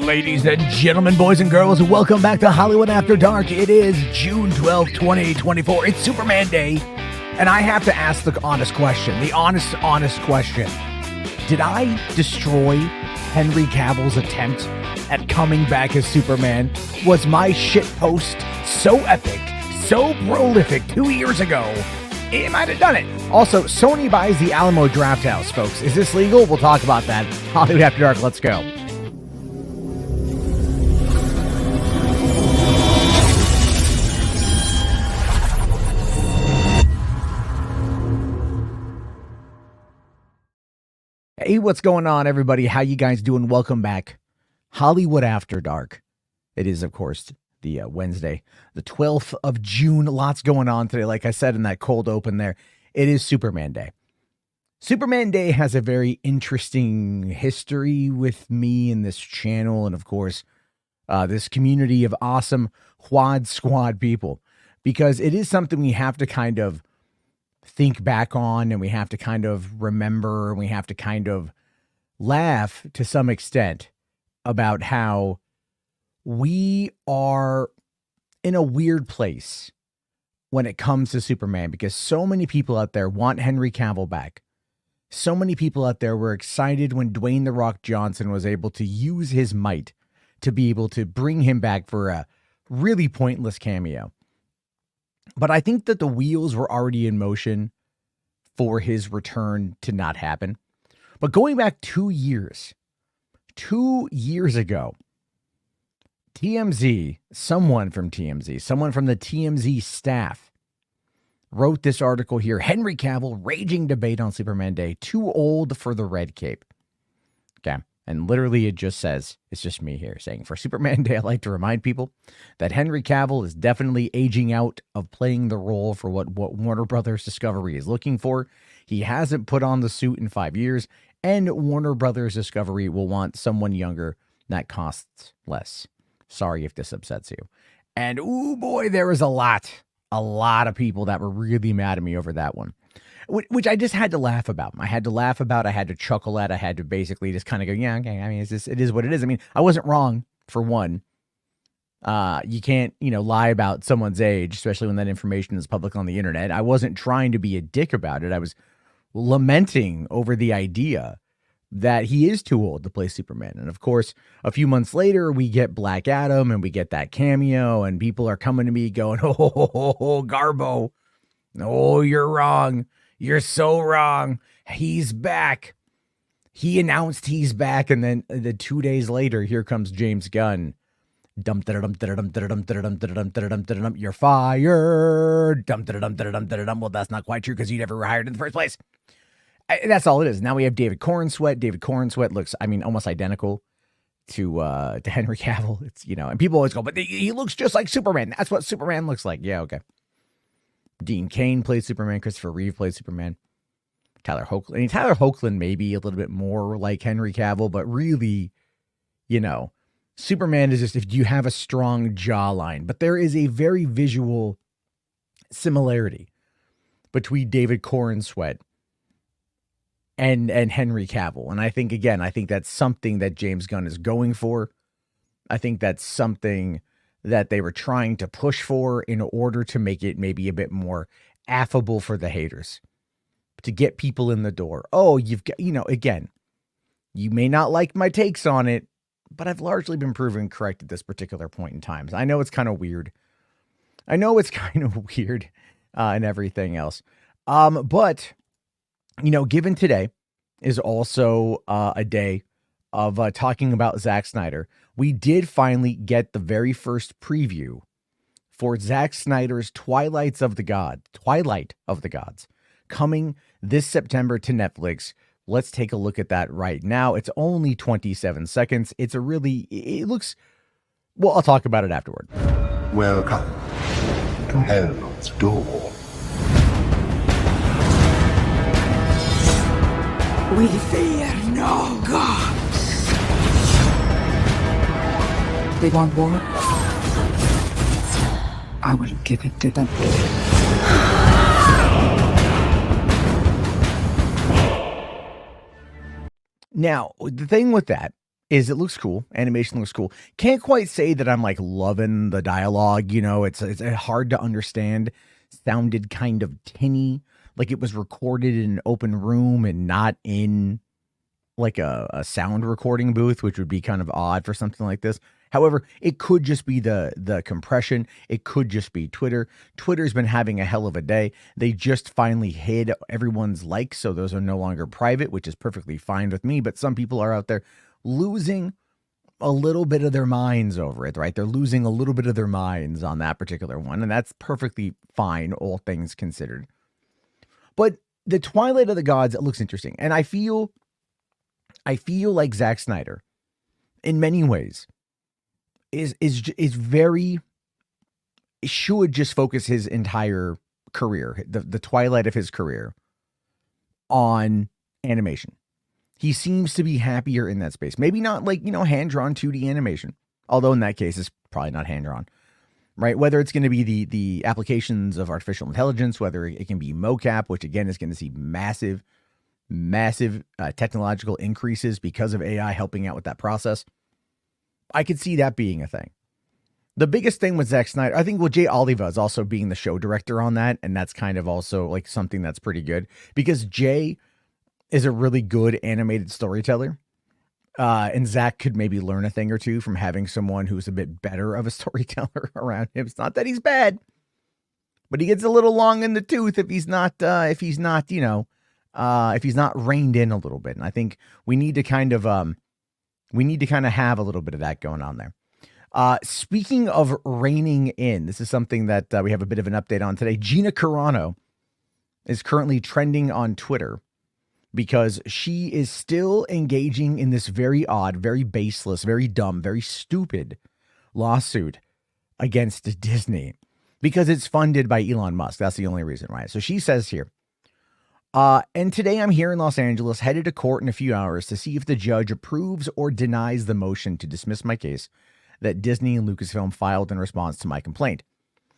Ladies and gentlemen, boys and girls, welcome back to Hollywood After Dark. It is June 12th, 2024. It's Superman Day, and I have to ask the honest question, the honest question. Did I destroy Henry Cavill's attempt at coming back as Superman? Was my shitpost so epic, so prolific 2 years ago? It might have done it. Also, Sony buys the Alamo Drafthouse, folks. Is this legal? We'll talk about that. Hollywood After Dark, let's go. Hey, what's going on, everybody? How you guys doing? Welcome back. Hollywood After Dark. It is, of course, the Wednesday, the 12th of June. Lots going on today. Like I said in that cold open there, it is Superman Day. Superman Day has a very interesting history with me and this channel and, of course, this community of awesome HWAD squad people, because it is something we have to kind of think back on, and we have to kind of remember, and we have to kind of laugh to some extent about how we are in a weird place when it comes to Superman, because so many people out there want Henry Cavill back. So many people out there were excited when Dwayne "The Rock" Johnson was able to use his might to be able to bring him back for a really pointless cameo. But I think that the wheels were already in motion for his return to not happen. But going back 2 years ago, TMZ, someone from the TMZ staff wrote this article here. Henry Cavill, raging debate on Superman Day, too old for the red cape. Okay. And literally it just says, it's just me here saying, for Superman Day, I'd like to remind people that Henry Cavill is definitely aging out of playing the role for what Warner Brothers Discovery is looking for. He hasn't put on the suit in 5 years, and Warner Brothers Discovery will want someone younger that costs less. Sorry if this upsets you. And ooh boy, there was a lot of people that were really mad at me over that one, which I just had to laugh about. I had to chuckle at. I had to basically just kind of go, yeah, okay. I mean, it is what it is. I mean, I wasn't wrong, for one. You can't, lie about someone's age, especially when that information is public on the internet. I wasn't trying to be a dick about it. I was lamenting over the idea that he is too old to play Superman. And of course, a few months later, we get Black Adam and we get that cameo, and people are coming to me going, oh, Garbo. Oh, you're wrong. You're so wrong. He's back. He announced he's back. And then 2 days later, here comes James Gunn. You're fired. Well, that's not quite true because you never were hired in the first place. That's all it is. Now we have David Corenswet. David Corenswet looks, almost identical to Henry Cavill. It's, and people always go, but he looks just like Superman. That's what Superman looks like. Yeah, okay. Dean Cain played Superman. Christopher Reeve played Superman. Tyler Hoechlin maybe a little bit more like Henry Cavill, but really, Superman is just if you have a strong jawline. But there is a very visual similarity between David Corenswet and Henry Cavill. And I think that's something that James Gunn is going for. I think that's something that they were trying to push for in order to make it maybe a bit more affable for the haters, to get people in the door. Oh, you've got, again, you may not like my takes on it, but I've largely been proven correct at this particular point in time. I know it's kind of weird. And everything else. But, given today is also a day of talking about Zack Snyder, we did finally get the very first preview for Zack Snyder's Twilight of the Gods, coming this September to Netflix. Let's take a look at that right now. It's only 27 seconds. It looks, well, I'll talk about it afterward. Welcome to Hell's Door. We fear no gods. They want war. I will give it to them. Now, the thing with that is it looks cool. Animation looks cool. Can't quite say that I'm like loving the dialogue. You know, it's hard to understand. Sounded kind of tinny, like it was recorded in an open room and not in like a sound recording booth, which would be kind of odd for something like this. However, it could just be the compression. It could just be Twitter. Twitter's been having a hell of a day. They just finally hid everyone's likes, so those are no longer private, which is perfectly fine with me. But some people are out there losing a little bit of their minds over it, right? They're losing a little bit of their minds on that particular one, and that's perfectly fine, all things considered. But the Twilight of the Gods, it looks interesting. And I feel like Zack Snyder, in many ways, is very, should just focus his entire career, the twilight of his career, on animation. He seems to be happier in that space. Maybe not like, hand-drawn 2D animation, although in that case, it's probably not hand-drawn, right? Whether it's going to be the applications of artificial intelligence, whether it can be mocap, which again is going to see massive technological increases because of AI helping out with that process. I could see that being a thing. The biggest thing with Zack Snyder, I think, Jay Oliva is also being the show director on that, and that's kind of also like something that's pretty good because Jay is a really good animated storyteller, and Zack could maybe learn a thing or two from having someone who's a bit better of a storyteller around him. It's not that he's bad, but he gets a little long in the tooth if he's not reined in a little bit. And I think we need to kind of have a little bit of that going on there. Speaking of reining in, this is something that we have a bit of an update on today. Gina Carano is currently trending on Twitter because she is still engaging in this very odd, very baseless, very dumb, very stupid lawsuit against Disney because it's funded by Elon Musk. That's the only reason, right? So she says here, and today I'm here in Los Angeles, headed to court in a few hours to see if the judge approves or denies the motion to dismiss my case that Disney and Lucasfilm filed in response to my complaint.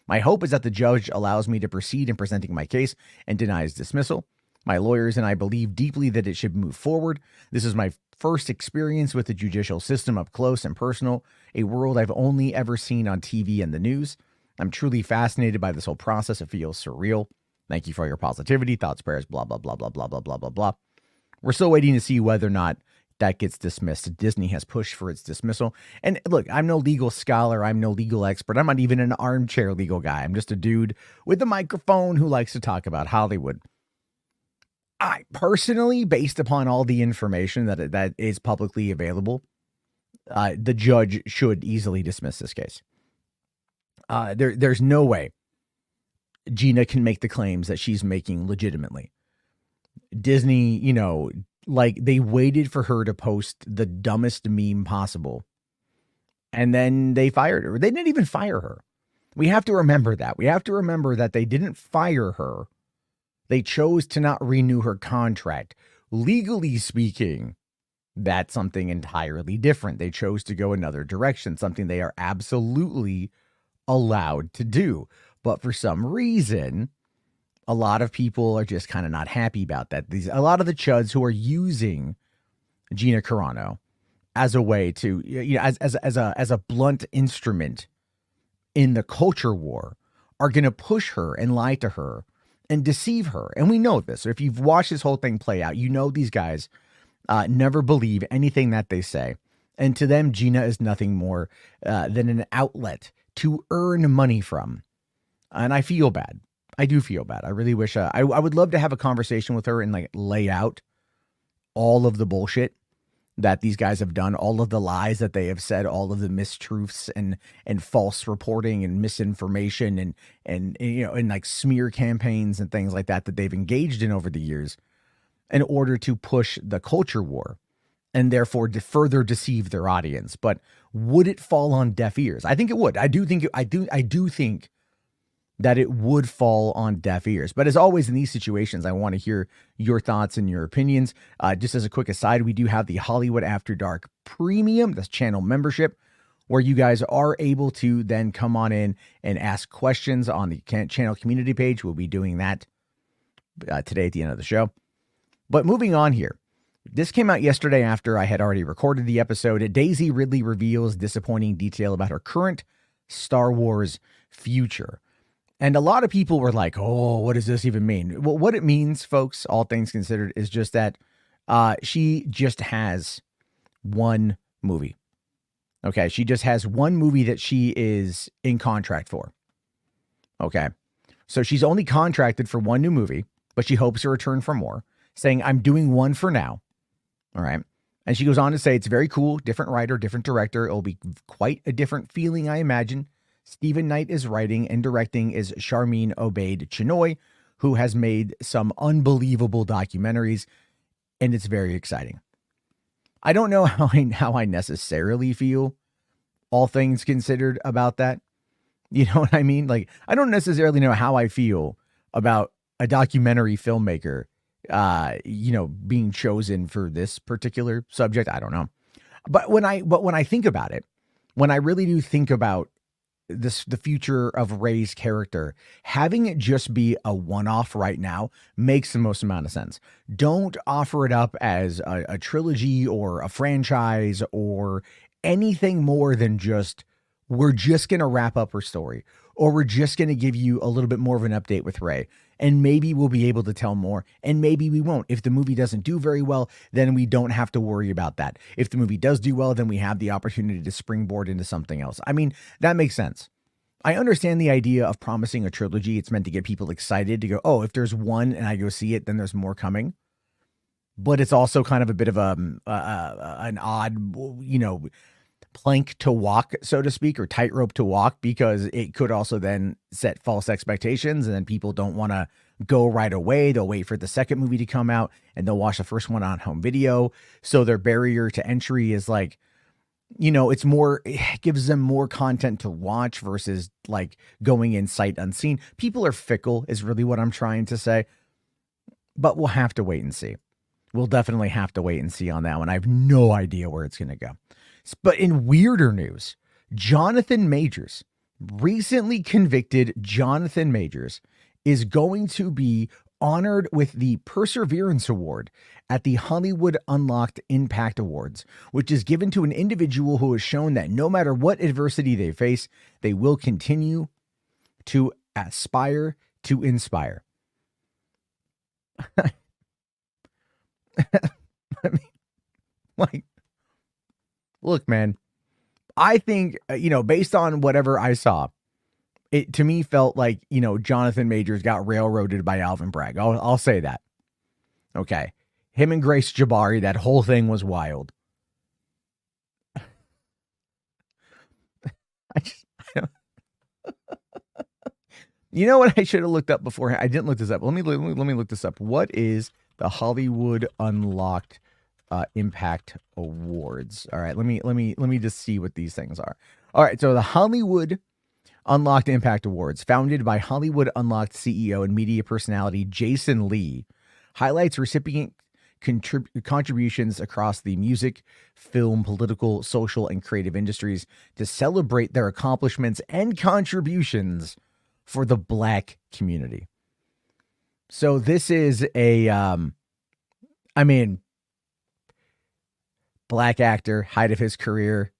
My hope is that the judge allows me to proceed in presenting my case and denies dismissal. My lawyers and I believe deeply that it should move forward. This is my first experience with the judicial system up close and personal, a world I've only ever seen on TV and the news. I'm truly fascinated by this whole process. It feels surreal. Thank you for your positivity, thoughts, prayers, blah, blah, blah, blah, blah, blah, blah, blah, blah. We're still waiting to see whether or not that gets dismissed. Disney has pushed for its dismissal. And look, I'm no legal scholar. I'm no legal expert. I'm not even an armchair legal guy. I'm just a dude with a microphone who likes to talk about Hollywood. I personally, based upon all the information that is publicly available, the judge should easily dismiss this case. There's no way Gina can make the claims that she's making legitimately. Disney, like they waited for her to post the dumbest meme possible. And then they fired her. They didn't even fire her. We have to remember that. We have to remember that they didn't fire her. They chose to not renew her contract. Legally speaking, that's something entirely different. They chose to go another direction, something they are absolutely allowed to do. But for some reason, a lot of people are just kind of not happy about that. A lot of the chuds who are using Gina Carano as a way to, as a blunt instrument in the culture war are going to push her and lie to her and deceive her. And we know this. If you've watched this whole thing play out, these guys never believe anything that they say. And to them, Gina is nothing more than an outlet to earn money from. And I feel bad. I do feel bad. I really wish I would love to have a conversation with her and like lay out all of the bullshit that these guys have done, all of the lies that they have said, all of the mistruths and false reporting and misinformation and like smear campaigns and things like that they've engaged in over the years in order to push the culture war and therefore to further deceive their audience. But would it fall on deaf ears? I think it would. I do think that it would fall on deaf ears. But as always in these situations, I want to hear your thoughts and your opinions. Just as a quick aside, we do have the Hollywood After Dark Premium, that's channel membership, where you guys are able to then come on in and ask questions on the channel community page. We'll be doing that today at the end of the show. But moving on here, This came out yesterday after I had already recorded the episode. Daisy Ridley reveals disappointing detail about her current Star Wars future. And a lot of people were like, oh, what does this even mean? Well, what it means, folks, all things considered, is just that she just has one movie. Okay, she just has one movie that she is in contract for. Okay, so she's only contracted for one new movie, but she hopes to return for more, saying, I'm doing one for now. All right. And she goes on to say, it's very cool, different writer, different director. It'll be quite a different feeling, I imagine. Stephen Knight is writing, and directing is Charmin Obaid Chinoy, who has made some unbelievable documentaries, and it's very exciting. I don't know how I necessarily feel, all things considered, about that. You know what I mean? Like, I don't necessarily know how I feel about a documentary filmmaker, being chosen for this particular subject. I don't know. But when I think about it, when I really do think about the future of Rey's character, having it just be a one-off right now makes the most amount of sense. Don't offer it up as a trilogy or a franchise or anything more than just, we're just going to wrap up her story, or we're just going to give you a little bit more of an update with Rey. And maybe we'll be able to tell more, and maybe we won't. If the movie doesn't do very well, then we don't have to worry about that. If the movie does do well, then we have the opportunity to springboard into something else. I mean, that makes sense. I understand the idea of promising a trilogy. It's meant to get people excited to go, oh, if there's one and I go see it, then there's more coming. But it's also kind of a bit of an odd, plank to walk, so to speak, or tightrope to walk, because it could also then set false expectations, and then people don't want to go right away. They'll wait for the second movie to come out, and they'll watch the first one on home video. So their barrier to entry is like, it gives them more content to watch versus like going in sight unseen. People are fickle is really what I'm trying to say, but we'll have to wait and see. We'll definitely have to wait and see on that one. I have no idea where it's going to go. But in weirder news, Jonathan Majors, recently convicted Jonathan Majors, is going to be honored with the Perseverance Award at the Hollywood Unlocked Impact Awards, which is given to an individual who has shown that no matter what adversity they face, they will continue to aspire to inspire. I mean, like, look, man, I think, based on whatever I saw, it to me felt like, Jonathan Majors got railroaded by Alvin Bragg. I'll say that. Okay. Him and Grace Jabari, that whole thing was wild. You know what I should have looked up beforehand? I didn't look this up. Let me look this up. What is the Hollywood Unlocked Impact Awards? All right, let me just see what these things are. All right, so the Hollywood Unlocked Impact Awards, founded by Hollywood Unlocked CEO and media personality Jason Lee, highlights recipient contributions across the music, film, political, social, and creative industries to celebrate their accomplishments and contributions for the Black community. So this is Black actor, height of his career,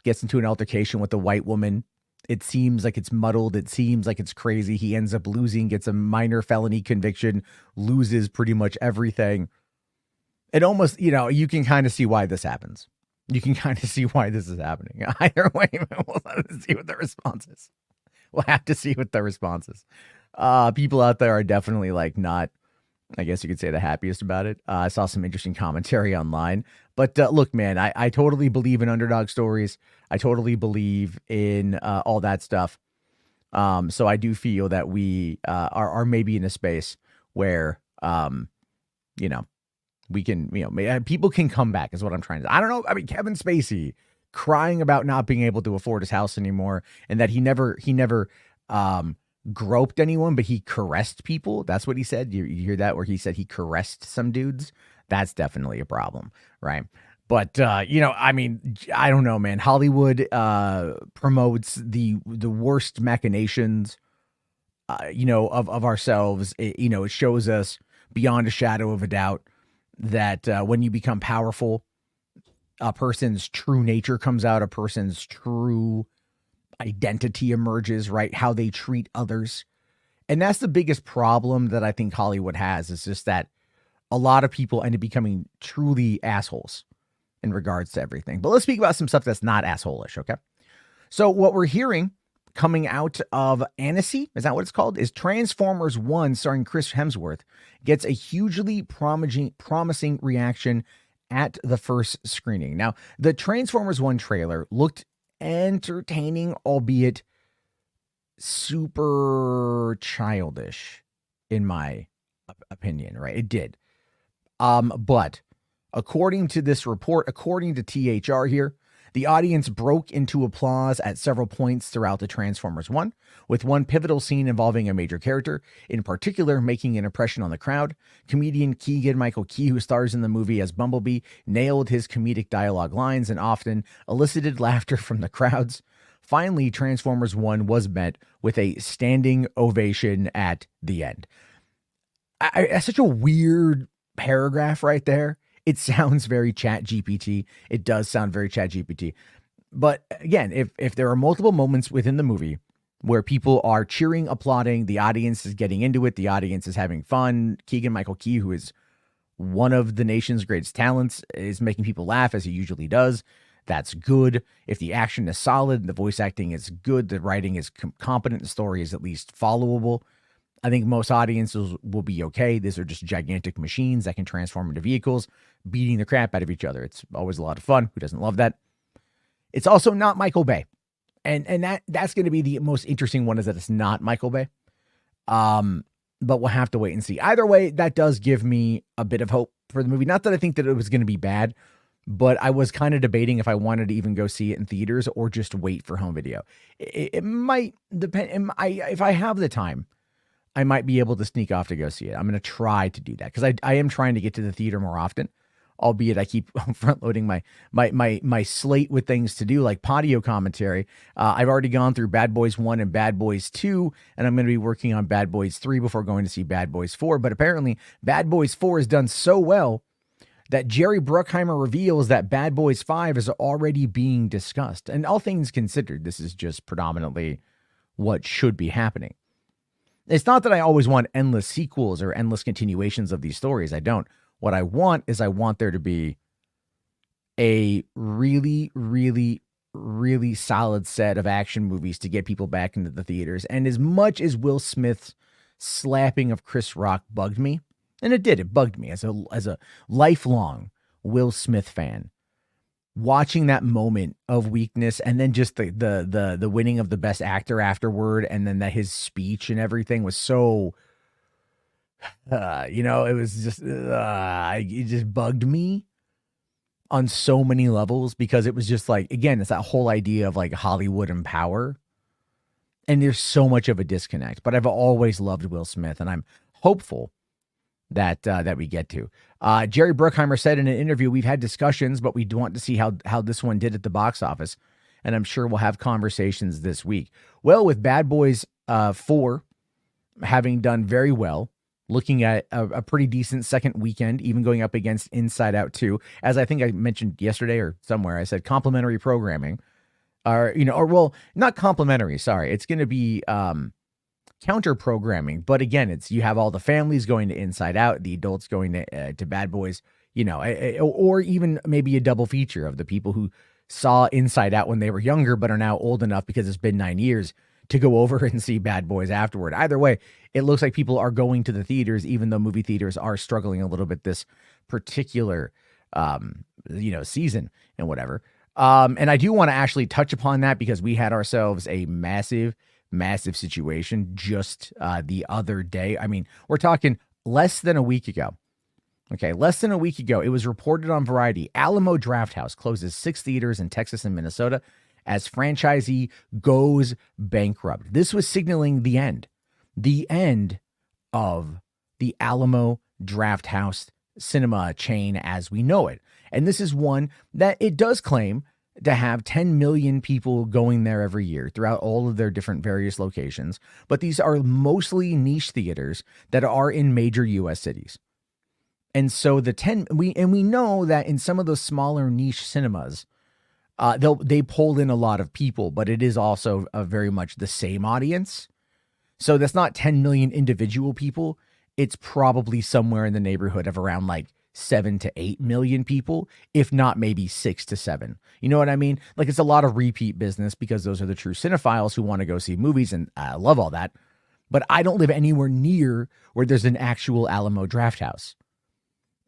gets into an altercation with a white woman. It seems like it's muddled. It seems like it's crazy. He ends up losing, gets a minor felony conviction, loses pretty much everything. It almost, you can kind of see why this happens. You can kind of see why this is happening. Either way, we'll have to see what the response is. We'll have to see what the response is. People out there are definitely not, I guess you could say, the happiest about it. I saw some interesting commentary online. But look, man, I totally believe in underdog stories. I totally believe in all that stuff. So I do feel that we are maybe in a space where, we can, people can come back is what I'm trying to say. I don't know. I mean, Kevin Spacey crying about not being able to afford his house anymore, and that he never groped anyone, but he caressed people. That's what he said. You hear that, where he said he caressed some dudes? That's definitely a problem, right? But I don't know, man. Hollywood promotes the worst machinations, of ourselves. It shows us beyond a shadow of a doubt that when you become powerful, a person's true nature comes out, a person's true identity emerges, right? How they treat others. And that's the biggest problem that I think Hollywood has, is just that a lot of people end up becoming truly assholes in regards to everything. But let's speak about some stuff that's not asshole-ish, okay? So what we're hearing coming out of Annecy, is that what it's called? Is Transformers 1 starring Chris Hemsworth gets a hugely promising reaction at the first screening. Now, the Transformers 1 trailer looked entertaining, albeit super childish, in my opinion, right? It did. But according to this report, according to THR here, the audience broke into applause at several points throughout the Transformers 1, with one pivotal scene involving a major character, in particular making an impression on the crowd. Comedian Keegan-Michael Key, who stars in the movie as Bumblebee, nailed his comedic dialogue lines and often elicited laughter from the crowds. Finally, Transformers 1 was met with a standing ovation at the end. That's such a weird paragraph right there. It sounds very Chat GPT. It does sound very Chat GPT. But again, if there are multiple moments within the movie where people are cheering, applauding, the audience is getting into it, the audience is having fun, Keegan-Michael Key, who is one of the nation's greatest talents, is making people laugh as he usually does, that's good. If the action is solid, the voice acting is good, the writing is competent, the story is at least followable, I think most audiences will be okay. These are just gigantic machines that can transform into vehicles, beating the crap out of each other. It's always a lot of fun. Who doesn't love that? It's also not Michael Bay. And that's going to be the most interesting one, is that it's not Michael Bay. But we'll have to wait and see. Either way, that does give me a bit of hope for the movie. Not that I think that it was going to be bad, but I was kind of debating if I wanted to even go see it in theaters or just wait for home video. It might depend. If I have the time, I might be able to sneak off to go see it. I'm going to try to do that, because I am trying to get to the theater more often, albeit I keep front loading my slate with things to do, like Patio commentary. I've already gone through Bad Boys 1 and Bad Boys 2, and I'm going to be working on Bad Boys 3 before going to see Bad Boys 4. But apparently Bad Boys 4 has done so well that Jerry Bruckheimer reveals that Bad Boys 5 is already being discussed. And all things considered, this is just predominantly what should be happening. It's not that I always want endless sequels or endless continuations of these stories. I don't. What I want is I want there to be a really, really, really solid set of action movies to get people back into the theaters. And as much as Will Smith's slapping of Chris Rock bugged me, and it did, it bugged me as a lifelong Will Smith fan, watching that moment of weakness and then just the winning of the best actor afterward, and then that his speech and everything was so, it was just, it just bugged me on so many levels, because it was just like, again, it's that whole idea of like Hollywood and power. And there's so much of a disconnect, but I've always loved Will Smith, and I'm hopeful that we get to. Jerry Bruckheimer said in an interview, "We've had discussions, but we want to see how this one did at the box office. And I'm sure we'll have conversations this week." Well, with Bad Boys 4 having done very well, looking at a pretty decent second weekend, even going up against Inside Out 2, as I think I mentioned yesterday or somewhere, I said complimentary programming, not complimentary, sorry. It's going to be counter programming, but again, it's, you have all the families going to Inside Out, the adults going to Bad Boys, or even maybe a double feature of the people who saw Inside Out when they were younger but are now old enough, because it's been 9 years, to go over and see Bad Boys afterward. Either way, it looks like people are going to the theaters, even though movie theaters are struggling a little bit this particular season and whatever. And I do want to actually touch upon that, because we had ourselves a massive situation just the other day. I mean, we're talking less than a week ago. Okay, less than a week ago, it was reported on Variety, Alamo Drafthouse closes 6 theaters in Texas and Minnesota as franchisee goes bankrupt. This was signaling the end of the Alamo Drafthouse cinema chain as we know it. And this is one that it does claim to have 10 million people going there every year throughout all of their different various locations. But these are mostly niche theaters that are in major U.S. cities. And so we know that in some of those smaller niche cinemas, they pulled in a lot of people, but it is also very much the same audience. So that's not 10 million individual people. It's probably somewhere in the neighborhood of around like 7 to 8 million people, if not maybe 6 to 7. You know what I mean? Like, it's a lot of repeat business because those are the true cinephiles who want to go see movies, and I love all that. But I don't live anywhere near where there's an actual Alamo Drafthouse.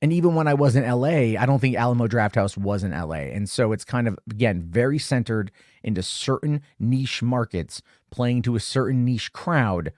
And even when I was in LA, I don't think Alamo Drafthouse was in LA. And so it's kind of, again, very centered into certain niche markets, playing to a certain niche crowd.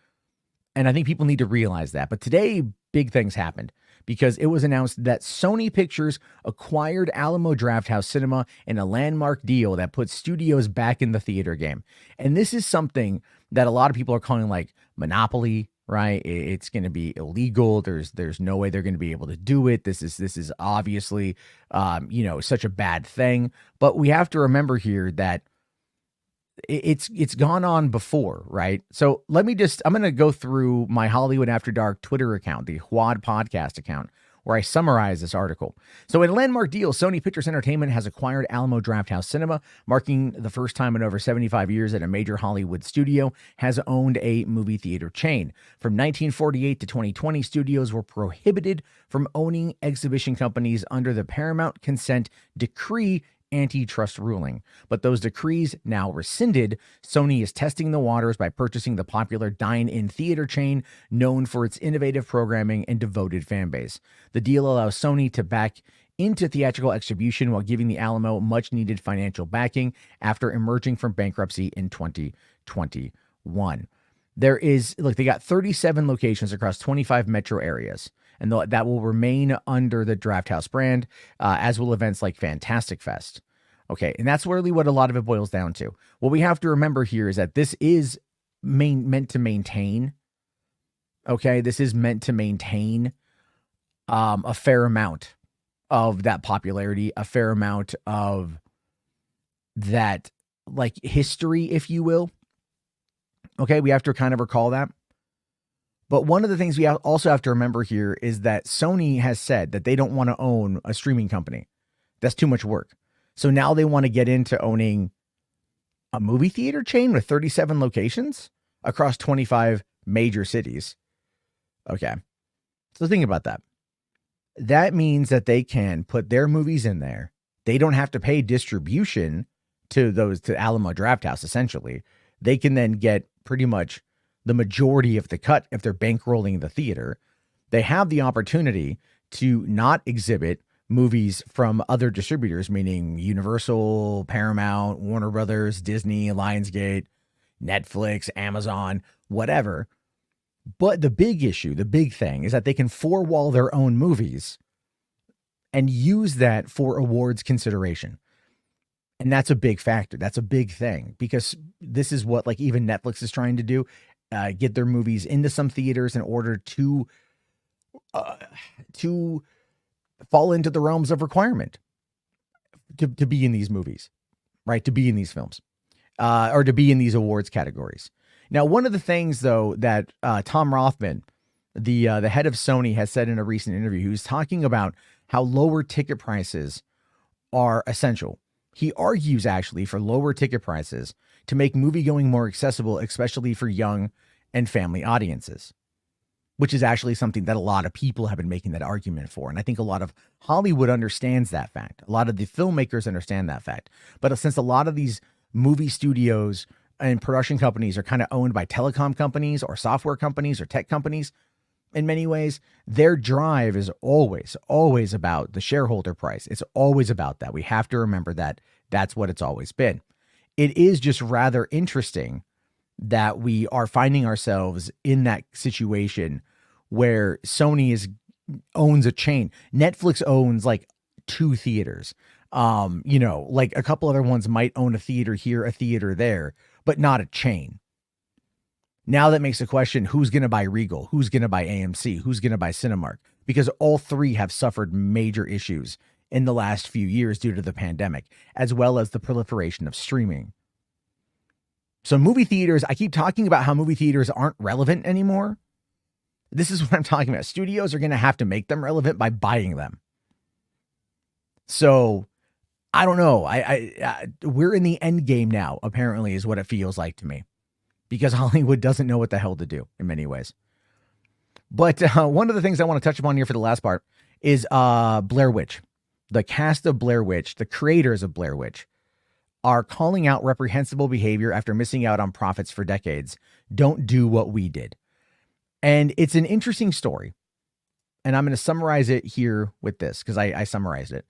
And I think people need to realize that. But today, big things happened because it was announced that Sony Pictures acquired Alamo Drafthouse Cinema in a landmark deal that puts studios back in the theater game. And this is something that a lot of people are calling like monopoly, right? It's going to be illegal. There's no way they're going to be able to do it. This is obviously, such a bad thing. But we have to remember here that it's gone on before, right? So I'm going to go through my Hollywood After Dark Twitter account, the HWAD podcast account, where I summarize this article. So in a landmark deal, Sony Pictures Entertainment has acquired Alamo Drafthouse Cinema, marking the first time in over 75 years that a major Hollywood studio has owned a movie theater chain. From 1948 to 2020, studios were prohibited from owning exhibition companies under the Paramount Consent Decree antitrust ruling, but those decrees now rescinded. Sony is testing the waters by purchasing the popular dine-in theater chain known for its innovative programming and devoted fan base. The deal allows Sony to back into theatrical exhibition while giving the Alamo much-needed financial backing after emerging from bankruptcy in 2021. They got 37 locations across 25 metro areas, and that will remain under the Drafthouse brand, as will events like Fantastic Fest. Okay, and that's really what a lot of it boils down to. What we have to remember here is that this is meant to maintain. Okay, this is meant to maintain a fair amount of that popularity, a fair amount of that, like, history, if you will. Okay, we have to kind of recall that. But one of the things we also have to remember here is that Sony has said that they don't want to own a streaming company. That's too much work. So now they want to get into owning a movie theater chain with 37 locations across 25 major cities. Okay. So think about that. That means that they can put their movies in there. They don't have to pay distribution to Alamo Drafthouse, essentially. They can then get pretty much the majority of the cut if they're bankrolling the theater. They have the opportunity to not exhibit movies from other distributors, meaning Universal, Paramount, Warner Brothers, Disney, Lionsgate, Netflix, Amazon, whatever. But the big issue, the big thing, is that they can four-wall their own movies and use that for awards consideration. And that's a big factor. That's a big thing, because this is what, like, even Netflix is trying to do, get their movies into some theaters in order to fall into the realms of requirement to be in these movies, right? To be in these films, or to be in these awards categories. Now, one of the things, though, that Tom Rothman, the head of Sony, has said in a recent interview, he was talking about how lower ticket prices are essential. He argues, actually, for lower ticket prices to make movie-going more accessible, especially for young and family audiences, which is actually something that a lot of people have been making that argument for. And I think a lot of Hollywood understands that fact. A lot of the filmmakers understand that fact. But since a lot of these movie studios and production companies are kind of owned by telecom companies or software companies or tech companies, in many ways, their drive is always about the shareholder price. It's always about that. We have to remember that that's what it's always been. It is just rather interesting that we are finding ourselves in that situation where Sony owns a chain. Netflix owns like 2 theaters. Like a couple other ones might own a theater here, a theater there, but not a chain. Now that makes a question, who's going to buy Regal? Who's going to buy AMC? Who's going to buy Cinemark? Because all 3 have suffered major issues in the last few years due to the pandemic, as well as the proliferation of streaming. So movie theaters, I keep talking about how movie theaters aren't relevant anymore. This is what I'm talking about. Studios are going to have to make them relevant by buying them. So I don't know. We're in the end game now, apparently, is what it feels like to me, because Hollywood doesn't know what the hell to do in many ways. But one of the things I want to touch upon here for the last part is Blair Witch. The cast of Blair Witch, the creators of Blair Witch, are calling out reprehensible behavior after missing out on profits for decades. Don't do what we did. And it's an interesting story. And I'm going to summarize it here with this, because I summarized it.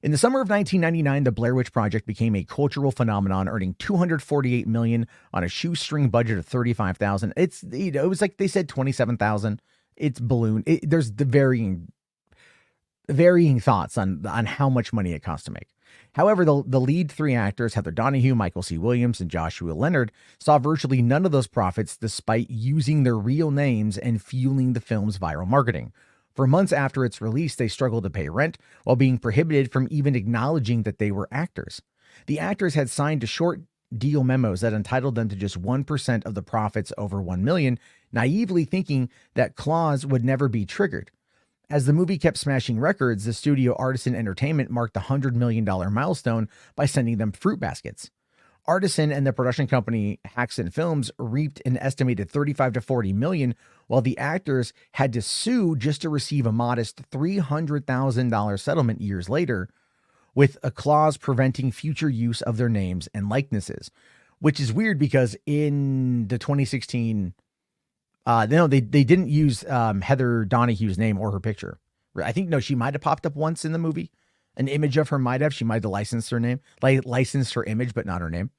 In the summer of 1999, the Blair Witch Project became a cultural phenomenon, earning $248 million on a shoestring budget of $35,000. It was like they said $27,000. It's ballooned. There's the varying thoughts on how much money it cost to make. However, the lead three actors, Heather Donahue, Michael C. Williams, and Joshua Leonard, saw virtually none of those profits despite using their real names and fueling the film's viral marketing. For months after its release, they struggled to pay rent while being prohibited from even acknowledging that they were actors. The actors had signed to short deal memos that entitled them to just 1% of the profits over $1 million, naively thinking that clause would never be triggered. As the movie kept smashing records, the studio Artisan Entertainment marked the $100 million milestone by sending them fruit baskets. Artisan and the production company Haxton Films reaped an estimated $35 to $40 million, while the actors had to sue just to receive a modest $300,000 settlement years later, with a clause preventing future use of their names and likenesses, which is weird because in the 2016, they didn't use Heather Donahue's name or her picture. I think, no, she might have popped up once in the movie. An image of her she might have licensed her name, licensed her image, but not her name.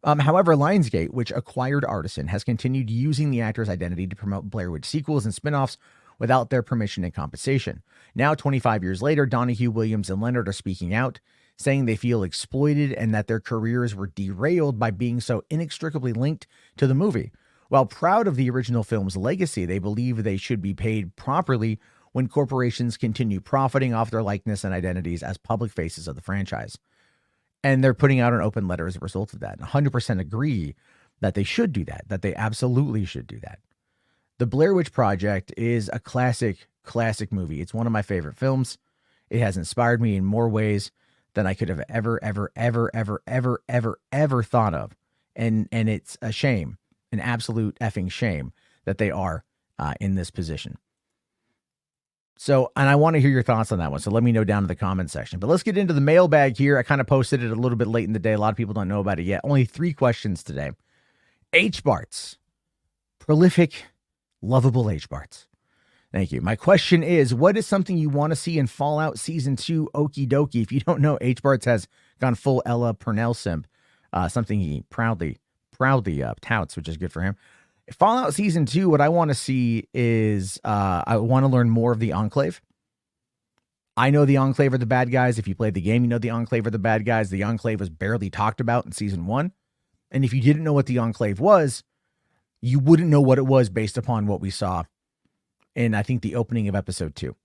However, Lionsgate, which acquired Artisan, has continued using the actor's identity to promote Blair Witch sequels and spinoffs without their permission and compensation. Now, 25 years later, Donahue, Williams, and Leonard are speaking out, saying they feel exploited and that their careers were derailed by being so inextricably linked to the movie. While proud of the original film's legacy, they believe they should be paid properly when corporations continue profiting off their likeness and identities as public faces of the franchise. And they're putting out an open letter as a result of that. 100% agree that they should do that they absolutely should do that. The Blair Witch Project is a classic movie. It's one of my favorite films. It has inspired me in more ways than I could have ever thought of. And it's a shame, an absolute effing shame that they are in this position. So, and I want to hear your thoughts on that one. So let me know down in the comment section. But let's get into the mailbag here. I kind of posted it a little bit late in the day. A lot of people don't know about it yet. Only 3 questions today. H-Barts. Prolific, lovable H-Barts. Thank you. My question is, what is something you want to see in Fallout Season 2 Okie Dokie? If you don't know, H-Barts has gone full Ella Purnell simp. Something he proudly touts, which is good for him. Fallout Season 2, what I want to see is I want to learn more of the Enclave. I know the Enclave are the bad guys. If you played the game, you know the Enclave are the bad guys. The Enclave was barely talked about in Season 1. And if you didn't know what the Enclave was, you wouldn't know what it was based upon what we saw in, I think, the opening of Episode 2.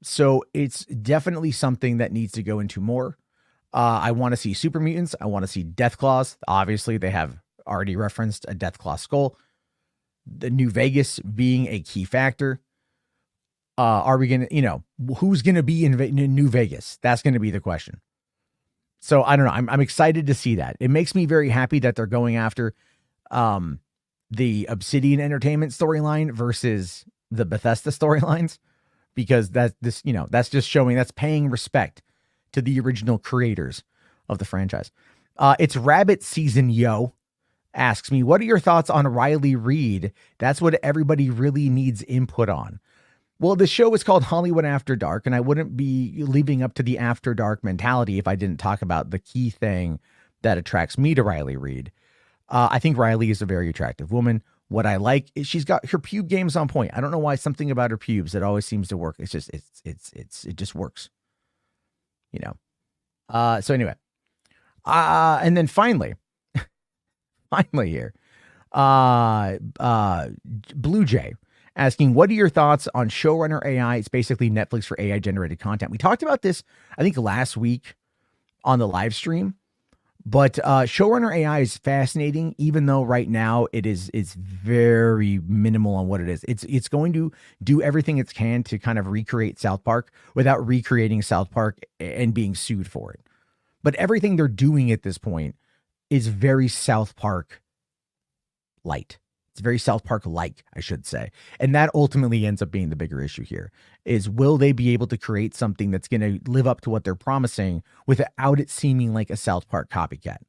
So it's definitely something that needs to go into more. I want to see super mutants. I want to see Deathclaws. Obviously, they have already referenced a Deathclaw skull. The New Vegas being a key factor. Are we going to, who's going to be in New Vegas? That's going to be the question. So I don't know. I'm excited to see that. It makes me very happy that they're going after the Obsidian Entertainment storyline versus the Bethesda storylines, because that's just showing, that's paying respect to the original creators of the franchise. It's Rabbit Season Yo asks me, what are your thoughts on Riley Reid? That's what everybody really needs input on. Well, the show is called Hollywood After Dark, and I wouldn't be leaving up to the After Dark mentality if I didn't talk about the key thing that attracts me to Riley Reid. I think Riley is a very attractive woman. What I like is she's got her pube games on point. I don't know why, something about her pubes that always seems to work. It's just, it just works, So anyway, and then finally here, Blue Jay asking, what are your thoughts on Showrunner AI? It's basically Netflix for AI generated content. We talked about this, I think, last week on the live stream, But showrunner AI is fascinating, even though right now it's very minimal on what it is. It's going to do everything it can to kind of recreate South Park without recreating South Park and being sued for it. But everything they're doing at this point is very South Park light. It's very South Park-like, I should say. And that ultimately ends up being the bigger issue here, is will they be able to create something that's going to live up to what they're promising without it seeming like a South Park copycat?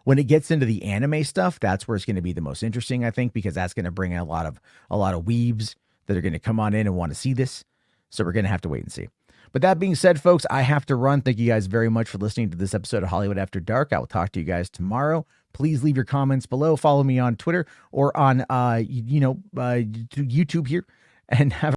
When it gets into the anime stuff, that's where it's going to be the most interesting, I think, because that's going to bring in a lot of weebs that are going to come on in and want to see this. So we're going to have to wait and see. But that being said, folks, I have to run. Thank you guys very much for listening to this episode of Hollywood After Dark. I will talk to you guys tomorrow. Please leave your comments below. Follow me on Twitter or on, YouTube here, and have